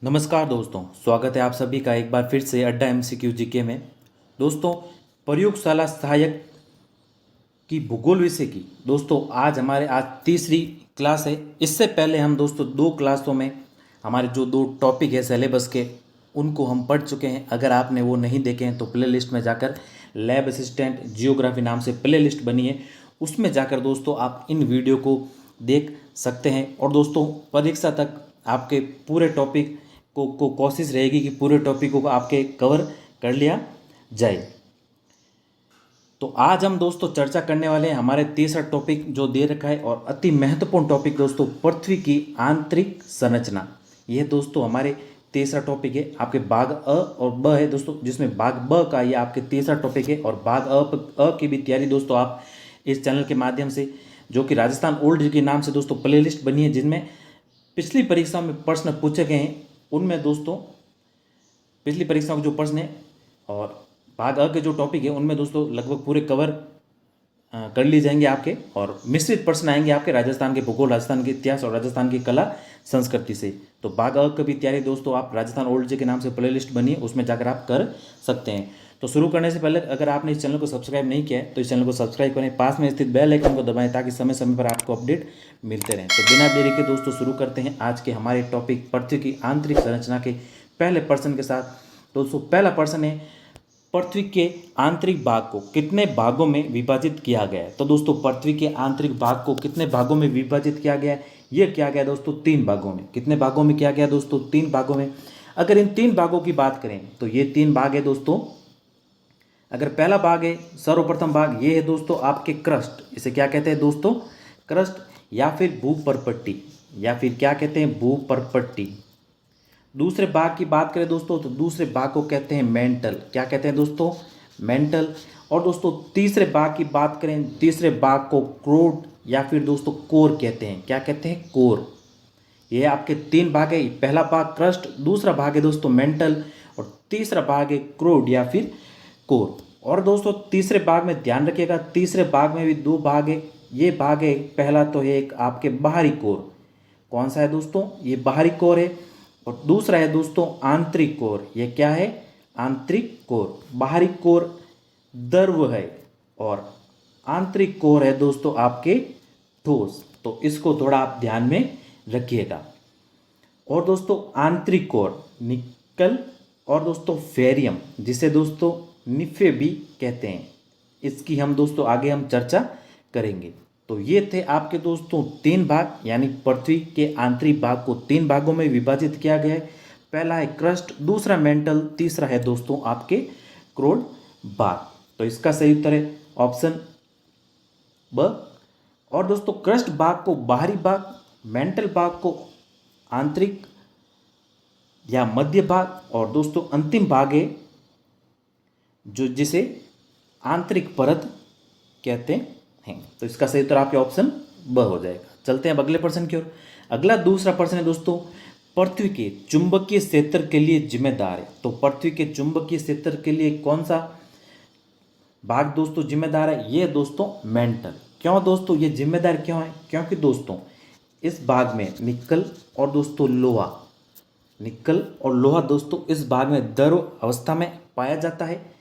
नमस्कार दोस्तों, स्वागत है आप सभी का एक बार फिर से अड्डा एमसीक्यू जीके में। दोस्तों, प्रयोगशाला सहायक की भूगोल विषय की आज हमारे तीसरी क्लास है। इससे पहले हम दोस्तों दो क्लासों में हमारे जो दो टॉपिक है सिलेबस के उनको हम पढ़ चुके हैं। अगर आपने वो नहीं देखे हैं तो प्ले लिस्ट में जाकर लैब असिस्टेंट जियोग्राफी नाम से प्ले लिस्ट बनी है, उसमें जाकर दोस्तों आप इन वीडियो को देख सकते हैं। और दोस्तों, परीक्षा तक आपके पूरे टॉपिक को कोशिश रहेगी कि पूरे टॉपिक को आपके कवर कर लिया जाए। तो आज हम दोस्तों चर्चा करने वाले हैं हमारे तीसरा टॉपिक जो दे रखा है और अति महत्वपूर्ण टॉपिक दोस्तों, पृथ्वी की आंतरिक संरचना। यह दोस्तों हमारे तीसरा टॉपिक है। आपके भाग अ और ब है दोस्तों, जिसमें भाग ब का ये आपके तीसरा टॉपिक है। और भाग अ की भी तैयारी दोस्तों आप इस चैनल के माध्यम से, जो कि राजस्थान ओल्ड के नाम से दोस्तों प्लेलिस्ट बनी है, जिनमें पिछली परीक्षा में प्रश्न पूछे गए हैं, उनमें दोस्तों पिछली परीक्षाओं के जो प्रश्न है और भाग अ के जो टॉपिक है उनमें दोस्तों लगभग पूरे कवर कर लिए जाएंगे आपके। और मिश्रित प्रश्न आएंगे आपके राजस्थान के भूगोल, राजस्थान के इतिहास और राजस्थान की कला संस्कृति से। तो भाग अ की भी तैयारी दोस्तों आप राजस्थान ओल्ड जे के नाम से प्लेलिस्ट बनी है, उसमें जाकर आप कर सकते हैं। तो शुरू करने से पहले अगर आपने इस चैनल को सब्सक्राइब नहीं किया है तो इस चैनल को सब्सक्राइब करें, पास में स्थित बेल आइकन को दबाएं ताकि समय समय पर आपको अपडेट मिलते रहें। तो बिना देरी के दोस्तों शुरू करते हैं आज के हमारे टॉपिक पृथ्वी की आंतरिक संरचना के पहले प्रश्न के साथ। दोस्तों पहला प्रश्न है, पृथ्वी के आंतरिक भाग को कितने भागों में विभाजित किया गया है। तो दोस्तों पृथ्वी के आंतरिक भाग को कितने भागों में विभाजित किया गया है? यह किया गया दोस्तों तीन भागों में। कितने भागों में किया गया दोस्तों? तीन भागों में। अगर इन तीन भागों की बात करें तो ये तीन भाग है दोस्तों। अगर पहला भाग है, सर्वप्रथम भाग ये है दोस्तों आपके क्रस्ट। इसे क्या कहते हैं दोस्तों? क्रस्ट, या फिर भूपर्पट्टी, या फिर क्या कहते हैं? भूपर्पट्टी। दूसरे भाग की बात करें दोस्तों तो दूसरे भाग को कहते हैं मेंटल। क्या कहते हैं दोस्तों? मेंटल। और दोस्तों तीसरे भाग की बात करें, तीसरे भाग को क्रोड या फिर दोस्तों कोर कहते हैं। क्या कहते हैं? कोर। ये आपके तीन भाग है। पहला भाग क्रस्ट, दूसरा भाग है दोस्तों मेंटल, और तीसरा भाग है क्रोड या फिर कोर। और दोस्तों तीसरे भाग में ध्यान रखिएगा, तीसरे भाग में भी दो भाग है। ये भाग है, पहला तो है एक आपके बाहरी कोर। कौन सा है दोस्तों? ये बाहरी कोर है। और दूसरा है दोस्तों आंतरिक कोर। ये क्या है? आंतरिक कोर। बाहरी कोर द्रव है और आंतरिक कोर है दोस्तों आपके ठोस। तो इसको थोड़ा आप ध्यान में रखिएगा। और दोस्तों आंतरिक कोर निकल और दोस्तों फेरियम, जिसे दोस्तों निफे भी कहते हैं, इसकी हम दोस्तों आगे हम चर्चा करेंगे। तो ये थे आपके दोस्तों तीन भाग, यानी पृथ्वी के आंतरिक भाग को तीन भागों में विभाजित किया गया है। पहला है क्रस्ट, दूसरा मेंटल, तीसरा है दोस्तों आपके क्रोड भाग। तो इसका सही उत्तर है ऑप्शन ब। और दोस्तों क्रस्ट भाग को बाहरी भाग, मेंटल भाग को आंतरिक या मध्य भाग, और दोस्तों अंतिम भाग है जो जिसे आंतरिक परत कहते हैं। तो इसका सही उत्तर आपके ऑप्शन ब हो जाएगा। चलते हैं अब अगले प्रश्न की ओर। अगला दूसरा प्रश्न है दोस्तों, पृथ्वी के चुंबकीय क्षेत्र के लिए जिम्मेदार है। तो पृथ्वी के चुंबकीय क्षेत्र के लिए कौन सा भाग दोस्तों जिम्मेदार है? ये दोस्तों मेंटल। क्यों दोस्तों ये जिम्मेदार क्यों है? क्योंकि दोस्तों इस भाग में निकल और दोस्तों लोहा, निकल और लोहा दोस्तों इस भाग में द्रव अवस्था में पाया जाता है।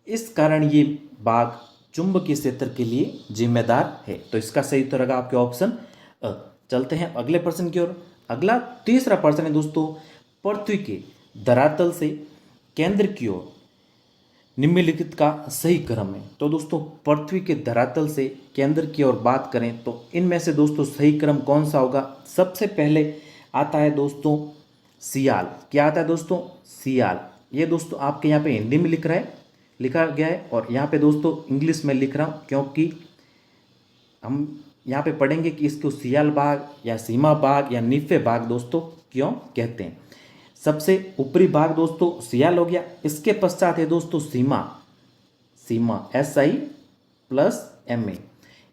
इस कारण ये भाग चुंबकीय क्षेत्र के लिए जिम्मेदार है। तो इसका सही उत्तर होगा आपके ऑप्शन अ। चलते हैं अगले प्रश्न की ओर। अगला तीसरा प्रश्न है दोस्तों, पृथ्वी के धरातल से केंद्र की ओर निम्नलिखित का सही क्रम है। तो दोस्तों पृथ्वी के धरातल से केंद्र की ओर बात करें तो इनमें से दोस्तों सही क्रम कौन सा होगा? सबसे पहले आता है दोस्तों सियाल। क्या आता है दोस्तों? सियाल। ये दोस्तों आपके यहाँ पे हिंदी में लिखा गया है और यहाँ पे दोस्तों इंग्लिश में लिख रहा हूँ, क्योंकि हम यहाँ पे पढ़ेंगे कि इसको सियाल भाग या सीमा भाग या निफे भाग दोस्तों क्यों कहते हैं। सबसे ऊपरी भाग दोस्तों सियाल हो गया। इसके पश्चात है दोस्तों सीमा, सीमा SI+MA।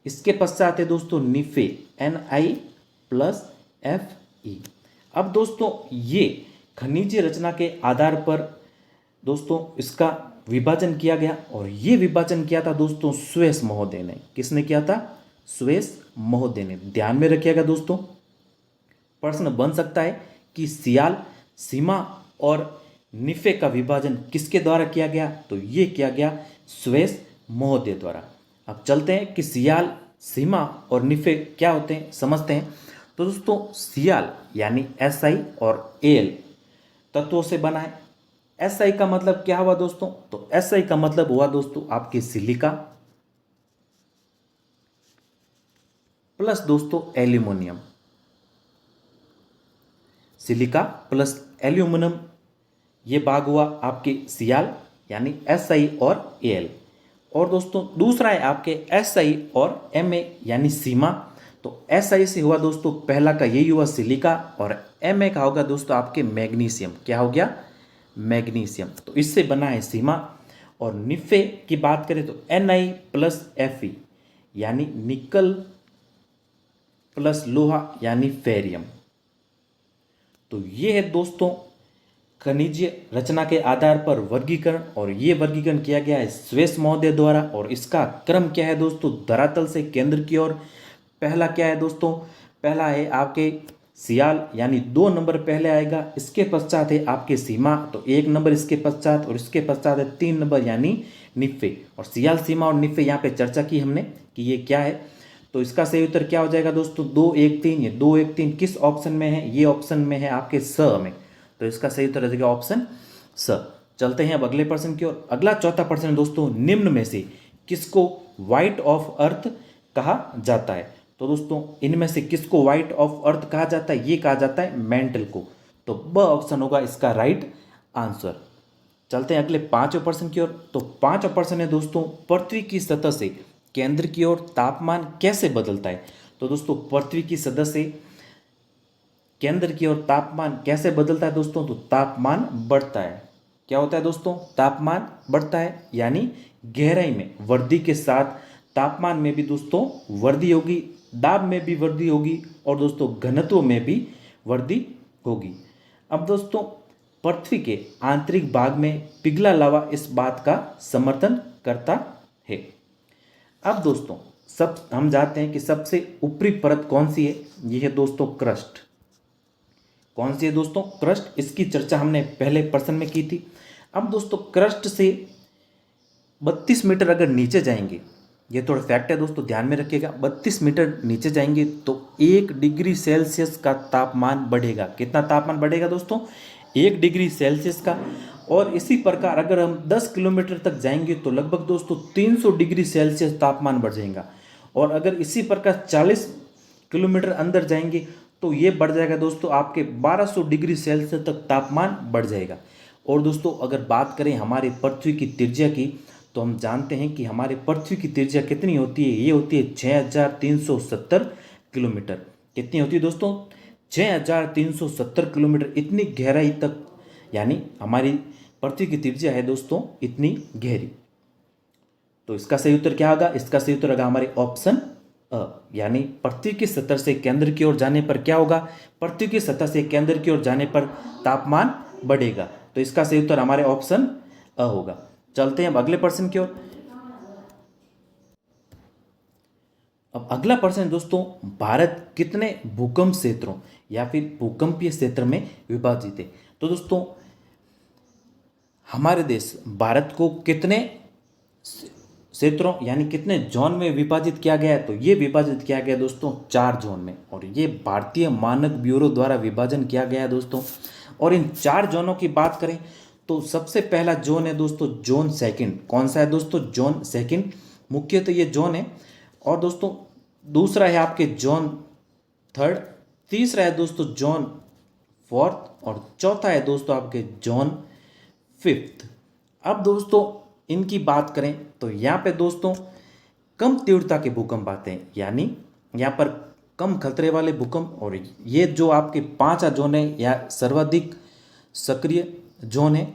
इसके पश्चात है दोस्तों निफे NI+FE। अब दोस्तों ये खनिज रचना के आधार पर दोस्तों इसका विभाजन किया गया, और ये विभाजन किया था दोस्तों स्वेस महोदय ने। किसने किया था? स्वेस महोदय ने। ध्यान में रखिएगा दोस्तों, प्रश्न बन सकता है कि सियाल सीमा और निफे का विभाजन किसके द्वारा किया गया, तो ये किया गया स्वेस महोदय द्वारा। अब चलते हैं कि सियाल, सीमा और निफे क्या होते हैं, समझते हैं। तो दोस्तों सियाल यानी SI और AL तत्वों से बना है। SI का मतलब क्या हुआ दोस्तों, तो SI का मतलब हुआ दोस्तों आपकी सिलिका प्लस दोस्तों एल्यूमिनियम, सिलिका प्लस एल्यूमिनियम, ये भाग हुआ आपके सियाल यानी SI और AL। और दोस्तों दूसरा है आपके SI और Ma यानी सीमा। तो SI से हुआ दोस्तों पहला का यही हुआ सिलिका, और Ma का होगा दोस्तों आपके मैग्नीशियम। क्या हो गया, मैग्नीशियम। तो इससे बना है सीमा। और निफे की बात करें तो Ni प्लस Fe यानी निकल प्लस लोहा यानी फेरियम। तो ये है दोस्तों खनिजीय रचना के आधार पर वर्गीकरण, और ये वर्गीकरण किया गया है स्वेस महोदय द्वारा। और इसका क्रम क्या है दोस्तों, धरातल से केंद्र की ओर। पहला क्या है दोस्तों, पहला है आपके सियाल यानी 2 नंबर पहले आएगा, इसके पश्चात है आपके सीमा तो 1 नंबर इसके पश्चात, और इसके पश्चात है 3 नंबर यानी निफे। और सियाल, सीमा और निफे यहाँ पे चर्चा की हमने कि ये क्या है। तो इसका सही उत्तर क्या हो जाएगा दोस्तों, 2 1 3। ये 2 1 3 किस ऑप्शन में है, ये ऑप्शन में है आपके स में। तो इसका सही उत्तर हो जाएगा ऑप्शन स। चलते हैं अब अगले प्रश्न की ओर। अगला चौथा प्रश्न दोस्तों, निम्न में से किसको व्हाइट ऑफ अर्थ कहा जाता है। तो दोस्तों इनमें से किसको व्हाइट ऑफ अर्थ कहा जाता है, ये कहा जाता है मेंटल को। तो ब ऑप्शन होगा इसका राइट आंसर। चलते हैं अगले पांचवें प्रश्न की ओर। तो पांचवा प्रश्न है दोस्तों, पृथ्वी की सतह से केंद्र की ओर तापमान कैसे बदलता है। तो दोस्तों पृथ्वी की सतह से केंद्र की ओर तापमान कैसे बदलता है दोस्तों, तो तापमान बढ़ता है। क्या होता है दोस्तों, तापमान बढ़ता है, यानी गहराई में वृद्धि के साथ तापमान में भी दोस्तों वृद्धि होगी, दाब में भी वृद्धि होगी, और दोस्तों घनत्व में भी वृद्धि होगी। अब दोस्तों पृथ्वी के आंतरिक भाग में पिघला लावा इस बात का समर्थन करता है। अब दोस्तों सब हम जानते हैं कि सबसे ऊपरी परत कौन सी है, यह है दोस्तों क्रस्ट। कौन सी है दोस्तों, क्रस्ट। इसकी चर्चा हमने पहले प्रश्न में की थी। अब दोस्तों क्रस्ट से 32 मीटर अगर नीचे जाएंगे, ये थोड़ा फैक्ट है दोस्तों ध्यान में रखिएगा, 32 मीटर नीचे जाएंगे तो 1 डिग्री सेल्सियस का तापमान बढ़ेगा। कितना तापमान बढ़ेगा दोस्तों, 1 डिग्री सेल्सियस का। और इसी प्रकार अगर हम 10 किलोमीटर तक जाएंगे तो लगभग दोस्तों 300 डिग्री सेल्सियस तापमान बढ़ जाएगा। और अगर इसी प्रकार 40 किलोमीटर अंदर जाएंगे तो ये बढ़ जाएगा दोस्तों आपके 1200 डिग्री सेल्सियस तक तापमान बढ़ जाएगा। और दोस्तों अगर बात करें हमारी पृथ्वी की त्रिज्या की, तो हम जानते हैं कि हमारे पृथ्वी की त्रिज्या कितनी होती है, ये होती है 6370 किलोमीटर। कितनी होती है दोस्तों, 6370 किलोमीटर। इतनी गहराई तक यानी हमारी पृथ्वी की त्रिज्या है दोस्तों इतनी गहरी। तो इसका सही उत्तर क्या होगा, इसका सही उत्तर होगा हमारे ऑप्शन अ, यानी पृथ्वी की सतह से केंद्र की ओर जाने पर क्या होगा, पृथ्वी की सतह से केंद्र की ओर जाने पर तापमान बढ़ेगा। तो इसका सही उत्तर हमारे ऑप्शन अ होगा। चलते हैं अब अगले प्रश्न की ओर। अब अगला प्रश्न दोस्तों, भारत कितने भूकंप क्षेत्रों या फिर भूकंपीय क्षेत्र में विभाजित है। तो दोस्तों हमारे देश भारत को कितने क्षेत्रों यानी कितने जोन में विभाजित किया गया है, तो ये विभाजित किया गया दोस्तों 4 जोन में। और ये भारतीय मानक ब्यूरो द्वारा विभाजन किया गया है दोस्तों। और इन 4 जोनों की बात करें तो सबसे पहला जोन है दोस्तों जोन सेकंड। कौन सा है दोस्तों, जोन सेकंड। मुख्यतः ये जोन है। और दोस्तों दूसरा है आपके जोन थर्ड, तीसरा है दोस्तों जोन फोर्थ, और चौथा है दोस्तों आपके जोन फिफ्थ। अब दोस्तों इनकी बात करें तो यहाँ पे दोस्तों कम तीव्रता के भूकंप आते हैं, यानी यहाँ पर कम खतरे वाले भूकंप। और ये जो आपके 5 जोन है या सर्वाधिक सक्रिय जोन है।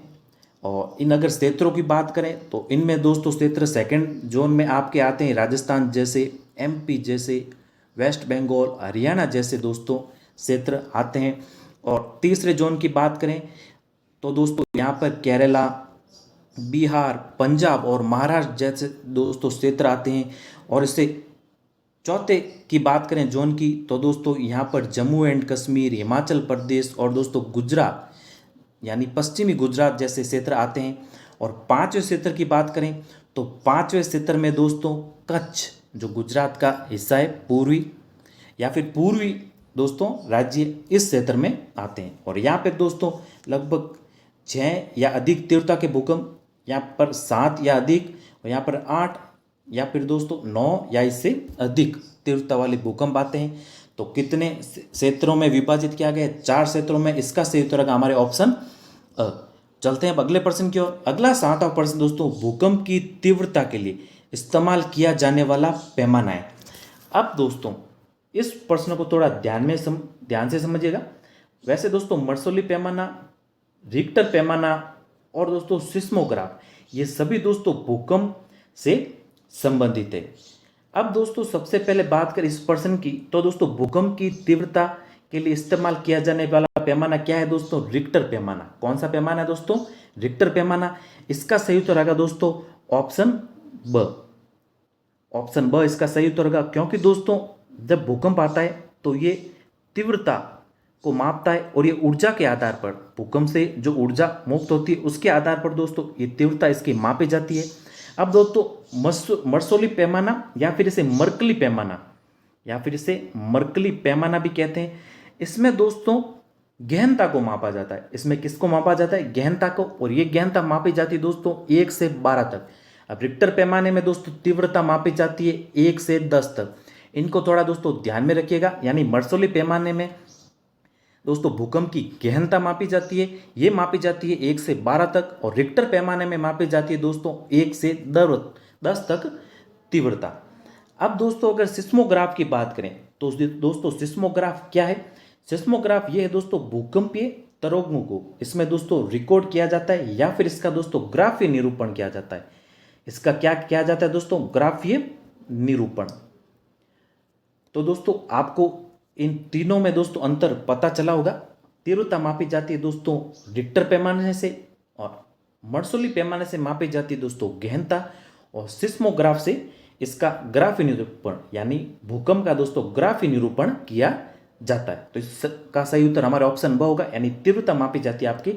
और इन अगर क्षेत्रों की बात करें तो इनमें दोस्तों क्षेत्र सेकंड जोन में आपके आते हैं राजस्थान जैसे, MP जैसे, वेस्ट बंगाल, हरियाणा जैसे दोस्तों क्षेत्र आते हैं। और तीसरे जोन की बात करें तो दोस्तों यहाँ पर केरला, बिहार, पंजाब और महाराष्ट्र जैसे दोस्तों क्षेत्र आते हैं। और इससे चौथे की बात करें जोन की तो दोस्तों यहाँ पर जम्मू एंड कश्मीर, हिमाचल प्रदेश और दोस्तों गुजरात यानी पश्चिमी गुजरात जैसे क्षेत्र आते हैं। और पांचवें क्षेत्र की बात करें तो पांचवें क्षेत्र में दोस्तों कच्छ जो गुजरात का हिस्सा है पूर्वी या फिर पूर्वी दोस्तों राज्य इस क्षेत्र में आते हैं। और यहाँ पे दोस्तों लगभग 6 या अधिक तीव्रता के भूकंप, यहाँ पर 7 या अधिक, और यहाँ पर 8 या फिर दोस्तों 9 या इससे अधिक तीव्रता वाले भूकंप आते हैं। तो कितने क्षेत्रों में विभाजित किया गया है? 4 क्षेत्रों में। इसका सही उत्तर होगा हमारे ऑप्शन अ। चलते हैं अब अगले प्रश्न की ओर। अगला 7वां प्रश्न दोस्तों भूकंप की तीव्रता के लिए इस्तेमाल किया जाने वाला पैमाना है। अब दोस्तों इस प्रश्न को थोड़ा ध्यान से समझिएगा। वैसे दोस्तों मर्सोली पैमाना, रिक्टर पैमाना और दोस्तों सिस्मोग्राफ ये सभी दोस्तों भूकंप से संबंधित है। अब दोस्तों सबसे पहले बात करें इस प्रश्न की तो दोस्तों भूकंप की तीव्रता के लिए इस्तेमाल किया जाने वाला पैमाना क्या है दोस्तों? रिक्टर पैमाना। कौन सा पैमाना है दोस्तों? रिक्टर पैमाना। इसका सही उत्तर होगा दोस्तों ऑप्शन ब। ऑप्शन ब इसका सही उत्तर होगा, क्योंकि दोस्तों जब भूकंप आता है तो ये तीव्रता को मापता है और ये ऊर्जा के आधार पर, भूकंप से जो ऊर्जा मुक्त होती है उसके आधार पर दोस्तों ये तीव्रता इसकी मापी जाती है। अब दोस्तों मर्सोली पैमाना या फिर इसे मर्कली पैमाना भी कहते हैं। इसमें दोस्तों गहनता को मापा जाता है। इसमें किसको मापा जाता है? गहनता को। और ये गहनता मापी जाती है दोस्तों 1 से 12 तक। अब रिक्टर पैमाने में दोस्तों तीव्रता मापी जाती है 1 से 10 तक। इनको थोड़ा दोस्तों ध्यान में रखिएगा। यानी मर्सोली पैमाने में दोस्तों भूकंप की गहनता मापी जाती है, ये मापी जाती है 1 से 12 तक। और रिक्टर पैमाने में मापी जाती है दोस्तों 1 से 10 तक तीव्रता। अब दोस्तों अगर सिस्मोग्राफ की बात करें तो दोस्तों सिस्मोग्राफ क्या है? सिस्मोग्राफ ये है दोस्तों भूकंपीय तरंगों को इसमें दोस्तों रिकॉर्ड किया जाता है या फिर इसका दोस्तों ग्राफीय निरूपण किया जाता है। इसका क्या किया जाता है दोस्तों? ग्राफीय निरूपण। तो दोस्तों आपको इन तीनों में दोस्तों अंतर पता चला होगा। तीव्रता मापी जाती है दोस्तों रिक्टर पैमाने से, और मर्सोली पैमाने से मापी जाती है दोस्तों गहनता, और सिस्मोग्राफ से इसका ग्राफीय निरूपण यानी भूकंप का दोस्तों ग्राफीय निरूपण किया जाता है। तो इसका सही उत्तर हमारा ऑप्शन ब होगा, यानी तीव्रता मापी जाती है आपकी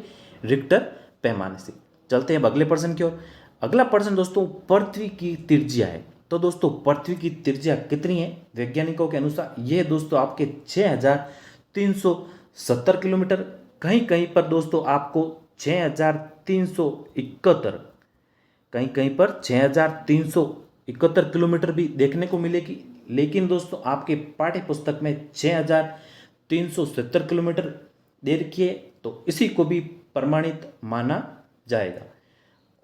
रिक्टर पैमाने से। चलते हैं अब अगले प्रश्न की ओर। अगला प्रश्न दोस्तों पृथ्वी की त्रिज्या है। तो दोस्तों पृथ्वी की त्रिज्या कितनी है वैज्ञानिकों के अनुसार? ये दोस्तों आपके 6370 किलोमीटर, कहीं कहीं पर दोस्तों आपको 6371, कहीं कहीं पर 6371 किलोमीटर भी देखने को मिलेगी। लेकिन दोस्तों आपके पाठ्य पुस्तक में 6370 किलोमीटर दे रखी है, तो इसी को भी प्रमाणित माना जाएगा।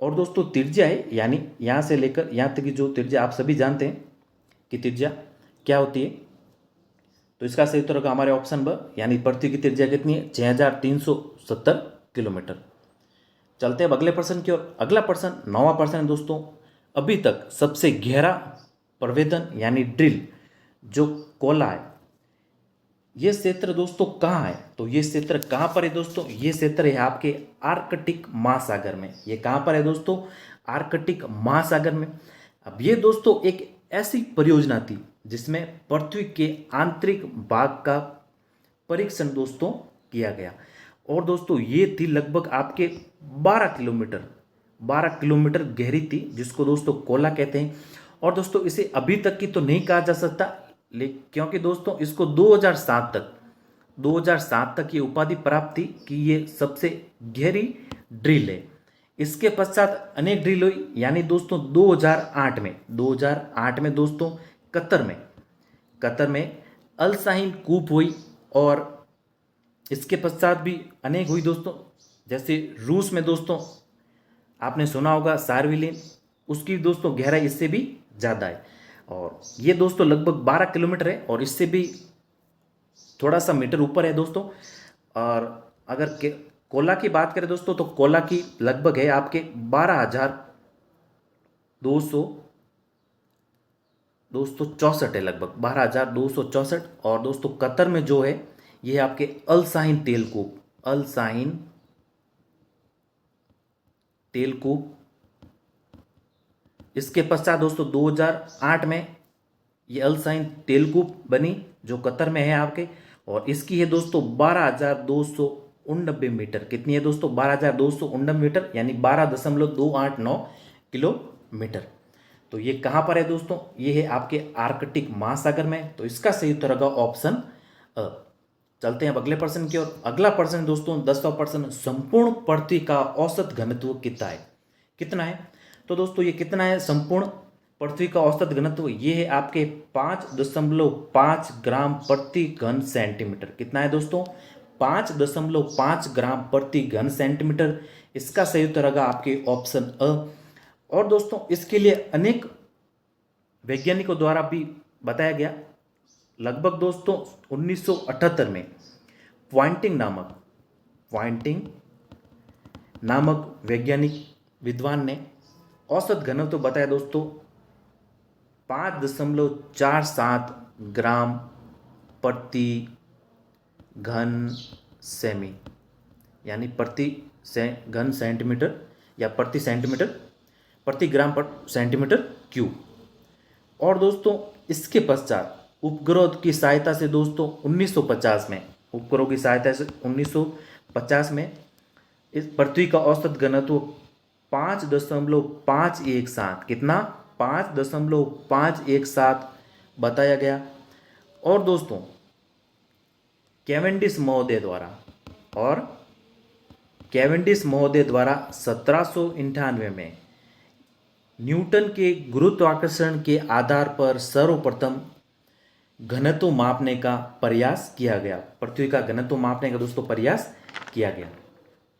और दोस्तों त्रिज्या है, यानी यहाँ से लेकर यहाँ तक की जो त्रिज्या, आप सभी जानते हैं कि त्रिज्या क्या होती है। तो इसका सही उत्तर होगा हमारे ऑप्शन ब, यानी पृथ्वी की त्रिज्या कितनी है? 6370 किलोमीटर। चलते हैं अब अगले प्रश्न की ओर। अगला प्रश्न 9वां प्रश्न है दोस्तों, अभी तक सबसे गहरा प्रवेदन यानी ड्रिल जो कोला है, ये क्षेत्र दोस्तों कहाँ है? तो ये क्षेत्र कहाँ पर है दोस्तों? ये क्षेत्र है आपके आर्कटिक महासागर में। ये कहाँ पर है दोस्तों? आर्कटिक महासागर में। अब ये दोस्तों एक ऐसी परियोजना थी जिसमें पृथ्वी के आंतरिक भाग का परीक्षण दोस्तों किया गया। और दोस्तों ये थी लगभग आपके 12 किलोमीटर गहरी थी, जिसको दोस्तों कोला कहते हैं। और दोस्तों इसे अभी तक की तो नहीं कहा जा सकता, क्योंकि दोस्तों इसको 2007 तक ये उपाधि प्राप्त थी कि ये सबसे गहरी ड्रिल है। इसके पश्चात अनेक ड्रिल हुई, यानी दोस्तों 2008 में दोस्तों कतर में अल साइन कूप हुई। और इसके पश्चात भी अनेक हुई दोस्तों, जैसे रूस में दोस्तों आपने सुना होगा सार्विलिन, उसकी दोस्तों गहराई इससे भी ज़्यादा है। और ये दोस्तों लगभग 12 किलोमीटर है, और इससे भी थोड़ा सा मीटर ऊपर है दोस्तों। और अगर कोला की बात करें दोस्तों, तो कोला की लगभग है आपके 12,264 है, लगभग 12,264। और दोस्तों कतर में जो है ये आपके अल साइन तेलकूप। इसके पश्चात दोस्तों 2008 में ये अल साइन तेलकूप बनी, जो कतर में है आपके। और इसकी है दोस्तों 12,200 उननबे मीटर। कितनी है दोस्तों? 12,289 मीटर, यानी 12.289 किलोमीटर। तो ये कहाँ पर है दोस्तों? ये है आपके आर्कटिक महासागर में। तो इसका सही उत्तर होगा ऑप्शन अ। चलते हैं अब अगले प्रश्न की ओर। अगला प्रश्न दोस्तों 10वां प्रश्न, संपूर्ण पृथ्वी का औसत घनत्व कितना है? कितना है? तो दोस्तों ये कितना है संपूर्ण पृथ्वी का औसत घनत्व? ये है आपके 5.5 ग्राम प्रति घन सेंटीमीटर। कितना है दोस्तों? 5.5 ग्राम प्रति घन सेंटीमीटर। इसका सही उत्तर होगा आपके ऑप्शन अ। और दोस्तों इसके लिए अनेक वैज्ञानिकों द्वारा भी बताया गया। लगभग दोस्तों 1978 में पॉइंटिंग नामक वैज्ञानिक विद्वान ने औसत घनत्व तो बताया दोस्तों 5.47 ग्राम प्रति घन सेमी, यानी घन सेंटीमीटर या प्रति सेंटीमीटर, प्रति ग्राम पर सेंटीमीटर क्यूब। और दोस्तों इसके पश्चात उपग्रह की सहायता से दोस्तों 1950 में, उपग्रहों की सहायता से 1950 में इस पृथ्वी का औसत घनत्व 5.517, कितना? 5.517 बताया गया। और दोस्तों कैवेंडिश महोदय द्वारा 1798 में न्यूटन के गुरुत्वाकर्षण के आधार पर सर्वप्रथम घनत्व मापने का प्रयास किया गया। पृथ्वी का घनत्व मापने का दोस्तों प्रयास किया गया।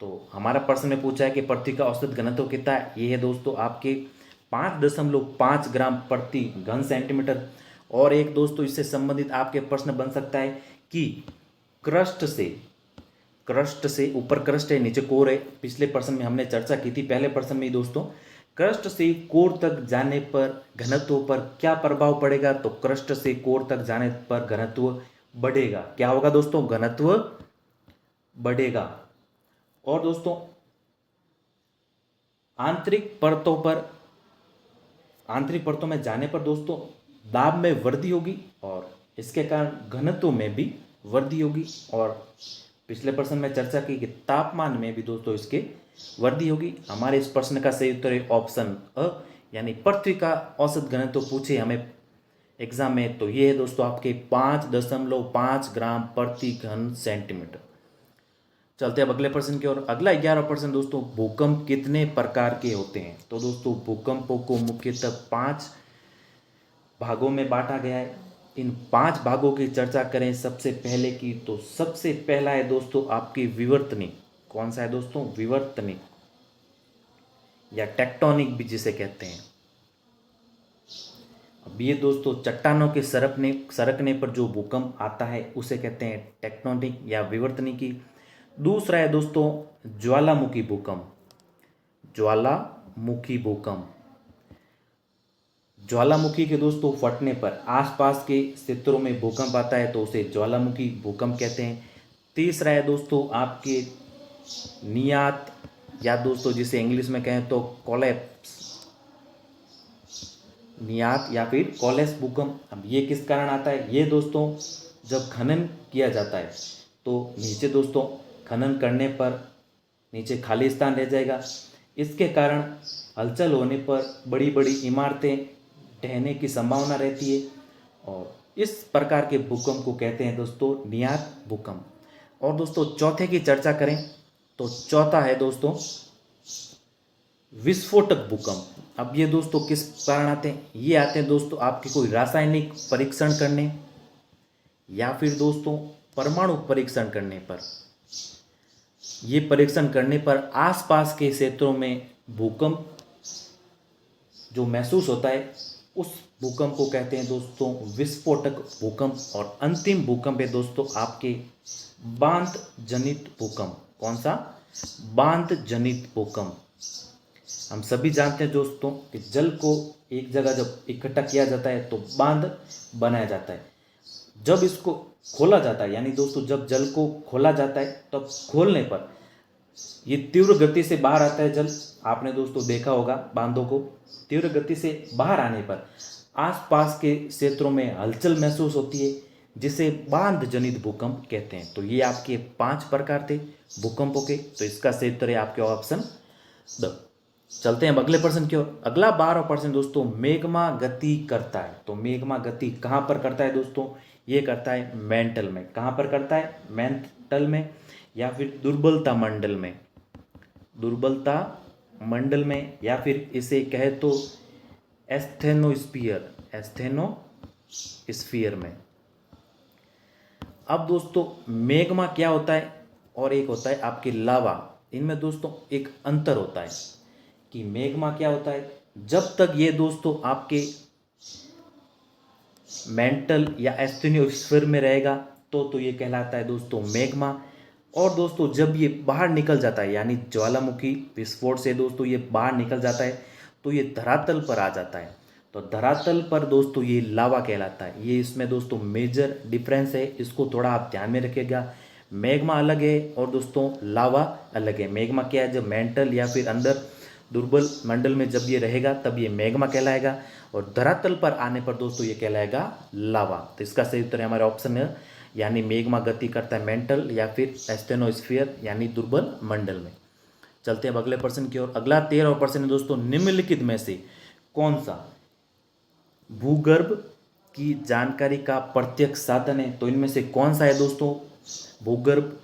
तो हमारा प्रश्न में पूछा है कि पृथ्वी का औसत घनत्व कितना है? ये है दोस्तों आपके 5.5 ग्राम प्रति घन सेंटीमीटर। और एक दोस्तों इससे संबंधित आपके प्रश्न बन सकता है कि क्रस्ट से ऊपर क्रस्ट है, नीचे कोर है। पिछले प्रश्न में हमने चर्चा की थी, पहले प्रश्न में ही दोस्तों, क्रस्ट से कोर तक जाने पर घनत्व पर क्या प्रभाव पड़ेगा? तो क्रस्ट से कोर तक जाने पर घनत्व बढ़ेगा। क्या होगा दोस्तों? घनत्व बढ़ेगा। और दोस्तों आंतरिक परतों में जाने पर दोस्तों दाब में वृद्धि होगी और इसके कारण घनत्व में भी वृद्धि होगी। और पिछले प्रश्न में चर्चा की कि तापमान में भी दोस्तों इसके वृद्धि होगी। हमारे इस प्रश्न का सही उत्तर है ऑप्शन अ, यानी पृथ्वी का औसत घनत्व पूछे हमें एग्जाम में, तो ये है दोस्तों आपके 5.5 ग्राम प्रति घन सेंटीमीटर। चलते अब अगले प्रश्न की ओर। अगला 11वां प्रश्न दोस्तों, भूकंप कितने प्रकार के होते हैं? तो दोस्तों भूकंपों को मुख्यतः 5 भागों में बांटा गया है। इन 5 भागों की चर्चा करें सबसे पहले की, तो सबसे पहला है दोस्तों आपकी विवर्तनिक। कौन सा है दोस्तों? विवर्तनिक या टेक्टोनिक भी जिसे कहते हैं। अब ये दोस्तों चट्टानों के सरकने पर जो भूकंप आता है उसे कहते हैं टेक्टोनिक या विवर्तनिकी। दूसरा है दोस्तों ज्वालामुखी भूकंप। ज्वालामुखी के दोस्तों फटने पर आसपास के क्षेत्रों में भूकंप आता है तो उसे ज्वालामुखी भूकंप कहते हैं। तीसरा है दोस्तों आपके नियात, या दोस्तों जिसे इंग्लिश में कहें तो कोलैप्स, नियात या फिर कोलैप्स भूकंप। अब ये किस कारण आता है? ये दोस्तों जब खनन किया जाता है तो नीचे दोस्तों खनन करने पर नीचे खाली स्थान रह जाएगा। इसके कारण हलचल होने पर बड़ी बड़ी इमारतें ढहने की संभावना रहती है और इस प्रकार के भूकंप को कहते हैं दोस्तों नियात भूकंप। और दोस्तों चौथे की चर्चा करें तो चौथा है दोस्तों विस्फोटक भूकंप। अब ये दोस्तों किस कारण आते हैं? ये आते हैं दोस्तों आपके कोई रासायनिक परीक्षण करने या फिर दोस्तों परमाणु परीक्षण करने पर। ये परीक्षण करने पर आसपास के क्षेत्रों में भूकंप जो महसूस होता है उस भूकंप को कहते हैं दोस्तों विस्फोटक भूकंप। और अंतिम भूकंप है दोस्तों आपके बांध जनित भूकंप। कौन सा? बांध जनित भूकंप। हम सभी जानते हैं दोस्तों कि जल को एक जगह जब इकट्ठा किया जाता है तो बांध बनाया जाता है। जब इसको खोला जाता है, यानी दोस्तों जब जल को खोला जाता है तब खोलने पर ये तीव्र गति से बाहर आता है जल। आपने दोस्तों देखा होगा बांधों को, तीव्र गति से बाहर आने पर आसपास के क्षेत्रों में हलचल महसूस होती है, जिसे बांध जनित भूकंप कहते हैं। तो ये आपके 5 प्रकार थे भूकंपों के। तो इसका सही उत्तर है आपके ऑप्शन द। चलते हैं अगले प्रश्न की ओर। अगला 12वां प्रश्न दोस्तों, मेग्मा गति करता है। तो मेग्मा गति कहाँ पर करता है दोस्तों? ये करता है मेंटल में। कहाँ पर करता है? मेंटल में या फिर दुर्बलता मंडल में। दुर्बलता मंडल में, या फिर इसे कहे तो एस्थेनोस्फीयर, एस्थेनोस्फीयर में। अब दोस्तों मेग्मा क्या होता है और एक होता है आपके लावा, इनमें दोस्तों एक अंतर होता है कि मेग्मा क्या होता है, जब तक ये दोस्तों आपके मेंटल या एस्थेनोस्फीयर में रहेगा तो ये कहलाता है दोस्तों मेग्मा। और दोस्तों जब ये बाहर निकल जाता है, यानी ज्वालामुखी विस्फोट से दोस्तों ये बाहर निकल जाता है, तो ये धरातल पर आ जाता है। तो धरातल पर दोस्तों ये लावा कहलाता है। ये इसमें दोस्तों मेजर डिफरेंस है, इसको थोड़ा आप ध्यान में रखिएगा। मैग्मा अलग है और दोस्तों लावा अलग है। मैग्मा क्या है? जब मेंटल या फिर अंदर दुर्बल मंडल में जब ये रहेगा तब ये मैग्मा कहलाएगा, और धरातल पर आने पर दोस्तों ये कहलाएगा लावा। तो इसका सही उत्तर है हमारा ऑप्शन है, यानी मेग्मा गति करता है मेंटल या फिर एस्थेनोस्फीयर यानी दुर्बल मंडल में। चलते हैं अब अगले प्रश्न की ओर। अगला 13वां प्रश्न है दोस्तों, निम्नलिखित में से कौन सा भूगर्भ की जानकारी का प्रत्यक्ष साधन है? तो इनमें से कौन सा है दोस्तों भूगर्भ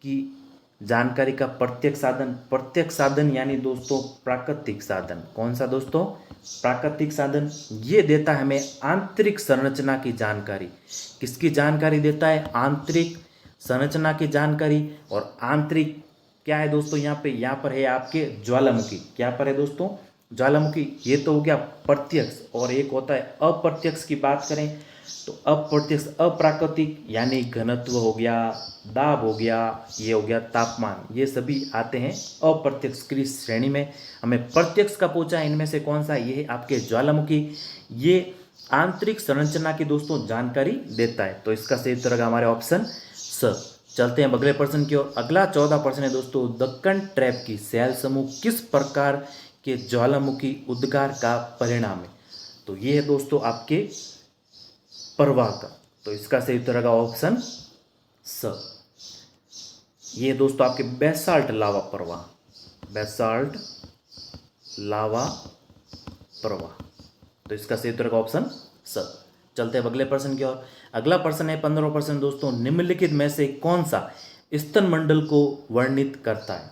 की जानकारी का प्रत्यक्ष साधन? प्रत्यक्ष साधन यानी दोस्तों प्राकृतिक साधन। कौन सा दोस्तों? प्राकृतिक साधन। ये देता है हमें आंतरिक संरचना की जानकारी। किसकी जानकारी देता है? आंतरिक संरचना की जानकारी। और आंतरिक क्या है दोस्तों? यहाँ पर है आपके ज्वालामुखी। क्या पर है दोस्तों? ज्वालामुखी। ये तो हो गया प्रत्यक्ष, और एक होता है अप्रत्यक्ष की बात करें तो अप्रत्यक्ष अप्राकृतिक यानी घनत्व हो गया, दाब हो गया, ये हो गया तापमान, ये सभी आते हैं अप्रत्यक्ष की श्रेणी में। हमें प्रत्यक्ष का पूछा है इनमें से कौन सा? ये है आपके ज्वालामुखी। ये आंतरिक संरचना की दोस्तों जानकारी देता है। तो इसका सही उत्तर होगा हमारे ऑप्शन स। चलते हैं अगले प्रश्न की ओर। अगला 14वां प्रश्न है दोस्तों, दक्कन ट्रैप की शैल समूह किस प्रकार के ज्वालामुखी उद्गार का परिणाम है? तो ये है दोस्तों आपके प्रवाह का। तो इसका सही उत्तर होगा ऑप्शन स। ये दोस्तों आपके बेसाल्ट लावा प्रवाह, बेसाल्ट लावा प्रवाह। तो इसका सही उत्तर होगा ऑप्शन स। चलते हैं अगले प्रश्न की ओर। अगला प्रश्न है 15वां प्रश्न दोस्तों, निम्नलिखित में से कौन सा स्तन मंडल को वर्णित करता है?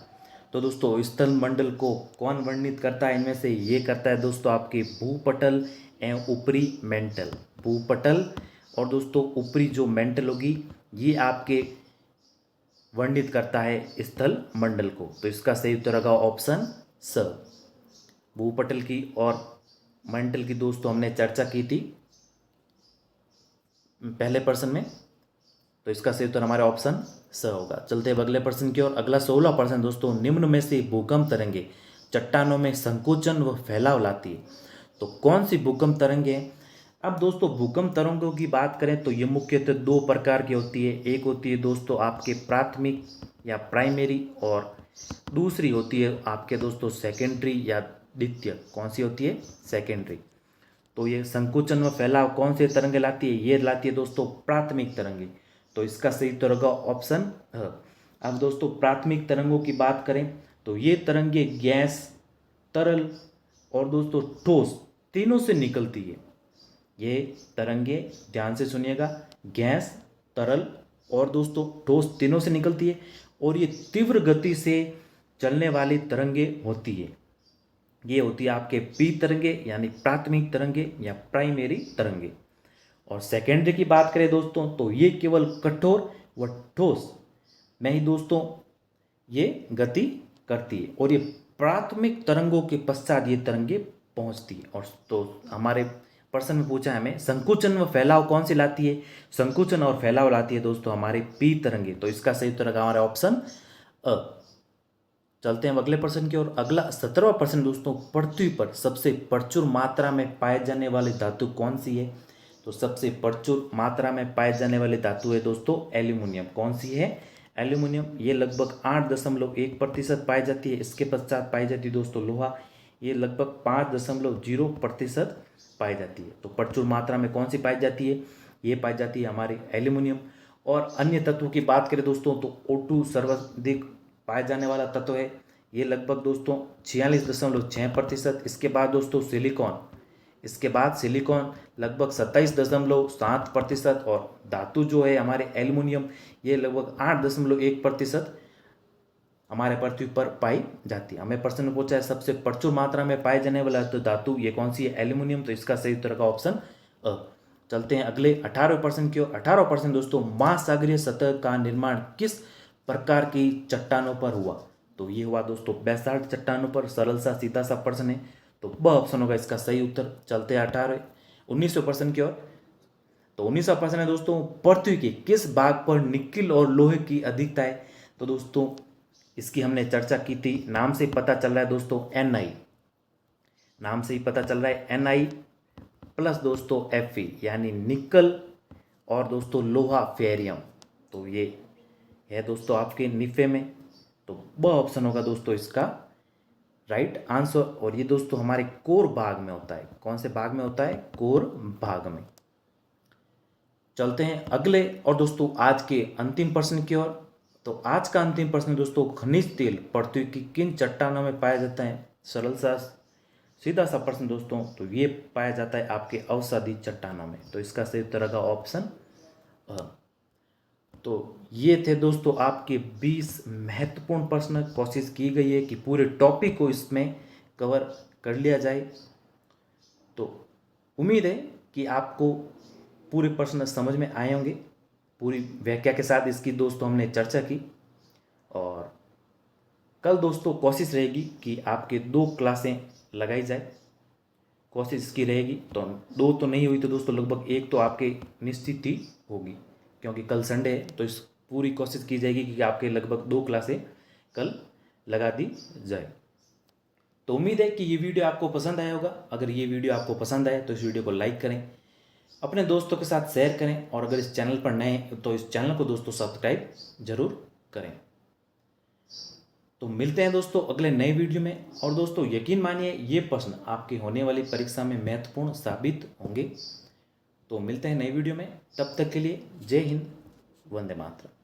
तो दोस्तों स्तन मंडल को कौन वर्णित करता है? इनमें से ये करता है दोस्तों आपके भूपटल एवं ऊपरी मेंटल। भूपटल और दोस्तों ऊपरी जो मेंटल होगी ये आपके वर्णित करता है स्थल मंडल को। तो इसका सही उत्तर होगा ऑप्शन स। भूपटल की और मेंटल की दोस्तों हमने चर्चा की थी पहले प्रश्न में। तो इसका सही उत्तर हमारे ऑप्शन स होगा। चलते हैं अगले प्रश्न की ओर। अगला 16वां प्रश्न दोस्तों, निम्न में से भूकंप तरंगे चट्टानों में संकोचन व फैलाव लाती है। तो कौन सी भूकंप तरंगे हैं? अब दोस्तों भूकंप तरंगों की बात करें तो ये मुख्यतः 2 प्रकार की होती है। एक होती है दोस्तों आपके प्राथमिक या प्राइमरी, और दूसरी होती है आपके दोस्तों सेकेंडरी या द्वितीय। कौन सी होती है? सेकेंडरी। तो ये संकुचन व फैलाव कौन से तरंगे लाती है? ये लाती है दोस्तों प्राथमिक तरंगे। तो इसका सही उत्तर होगा ऑप्शन ह। अब दोस्तों प्राथमिक तरंगों की बात करें तो ये तरंगे गैस, तरल और दोस्तों ठोस तीनों से निकलती है। ये तरंगे ध्यान से सुनिएगा, गैस, तरल और दोस्तों ठोस तीनों से निकलती है, और ये तीव्र गति से चलने वाली तरंगे होती है। ये होती है आपके पी तरंगे यानी प्राथमिक तरंगे या प्राइमरी तरंगे। और सेकेंडरी की बात करें दोस्तों तो ये केवल कठोर व ठोस में ही दोस्तों ये गति करती है, और ये प्राथमिक तरंगों के पश्चात ये तरंगे पहुंचती है। और तो हमारे प्रश्न में पूछा है हमें संकुचन व फैलाव कौन सी लाती है? संकुचन और फैलाव लाती है दोस्तों हमारे पी तरंगे। तो इसका सही उत्तर होगा हमारा ऑप्शन अ। चलते हैं अगले प्रश्न की ओर। अगला 17वां प्रश्न दोस्तों, पृथ्वी पर सबसे प्रचुर मात्रा में पाए जाने वाली धातु कौन सी है? तो सबसे प्रचुर मात्रा में पाए जाने वाली धातु है दोस्तों एल्यूमिनियम। कौन सी है? एल्यूमिनियम। ये लगभग 8.1% पाई जाती है। इसके पश्चात पाई जाती है दोस्तों लोहा, ये लगभग 5.0% पाई जाती है। तो प्रचुर मात्रा में कौन सी पाई जाती है? ये पाई जाती है हमारे एल्यूमिनियम। और अन्य तत्वों की बात करें दोस्तों तो O2 सर्वाधिक पाया जाने वाला तत्व है, ये लगभग दोस्तों 46.6%। इसके बाद दोस्तों सिलिकॉन लगभग 27.7%। और धातु जो है हमारे एल्यूमिनियम, ये लगभग 8.1% हमारे पृथ्वी पर पाई जाती है। हमें प्रश्न में पूछा है सबसे प्रचुर मात्रा में पाए जाने वाला तो धातु ये कौन सी है, एल्यूमिनियम। तो इसका सही उत्तर का ऑप्शन अ। चलते हैं अगले 18% की ओर। 18% दोस्तों, महासागरीय सतह का निर्माण किस प्रकार की चट्टानों पर हुआ। तो ये हुआ दोस्तों बेसाल्ट चट्टानों पर। सरल सा सीधा सा प्रश्न है, तो ब ऑप्शन होगा इसका सही उत्तर। चलते हैं 19% की ओर। तो 19% है दोस्तों, पृथ्वी के किस भाग पर निकिल और लोहे की अधिकता है। तो दोस्तों इसकी हमने चर्चा की थी, नाम से पता चल रहा है दोस्तों Ni, नाम से ही पता चल रहा है Ni प्लस दोस्तों Fe यानी निकल और दोस्तों लोहा फेरियम। तो ये है दोस्तों आपके निफे में, तो ब ऑप्शन होगा दोस्तों इसका राइट आंसर। और ये दोस्तों हमारे कोर भाग में होता है। कौन से भाग में होता है, कोर भाग में। चलते हैं अगले और दोस्तों आज के अंतिम प्रश्न की ओर। तो आज का अंतिम प्रश्न दोस्तों, खनिज तेल पृथ्वी की किन चट्टानों में पाया जाता है। सरल सा सीधा सा प्रश्न दोस्तों, तो ये पाया जाता है आपके अवसादी चट्टानों में। तो इसका सही उत्तर का ऑप्शन अ। तो ये थे दोस्तों आपके 20 महत्वपूर्ण प्रश्न। कोशिश की गई है कि पूरे टॉपिक को इसमें कवर कर लिया जाए। तो उम्मीद है कि आपको पूरे प्रश्न समझ में आए होंगे। पूरी व्याख्या के साथ इसकी दोस्तों हमने चर्चा की। और कल दोस्तों कोशिश रहेगी कि आपके 2 क्लासें लगाई जाए। कोशिश इसकी रहेगी, तो 2 तो नहीं हुई तो दोस्तों लगभग 1 तो आपके निश्चित ही होगी, क्योंकि कल संडे है। तो इस पूरी कोशिश की जाएगी कि आपके लगभग 2 क्लासें कल लगा दी जाए। तो उम्मीद है कि ये वीडियो आपको पसंद आया होगा। अगर ये वीडियो आपको पसंद आए तो इस वीडियो को लाइक करें, अपने दोस्तों के साथ शेयर करें, और अगर इस चैनल पर नए हैं तो इस चैनल को दोस्तों सब्सक्राइब जरूर करें। तो मिलते हैं दोस्तों अगले नए वीडियो में। और दोस्तों यकीन मानिए ये प्रश्न आपकी होने वाली परीक्षा में महत्वपूर्ण साबित होंगे। तो मिलते हैं नए वीडियो में, तब तक के लिए जय हिंद, वंदे मातरम।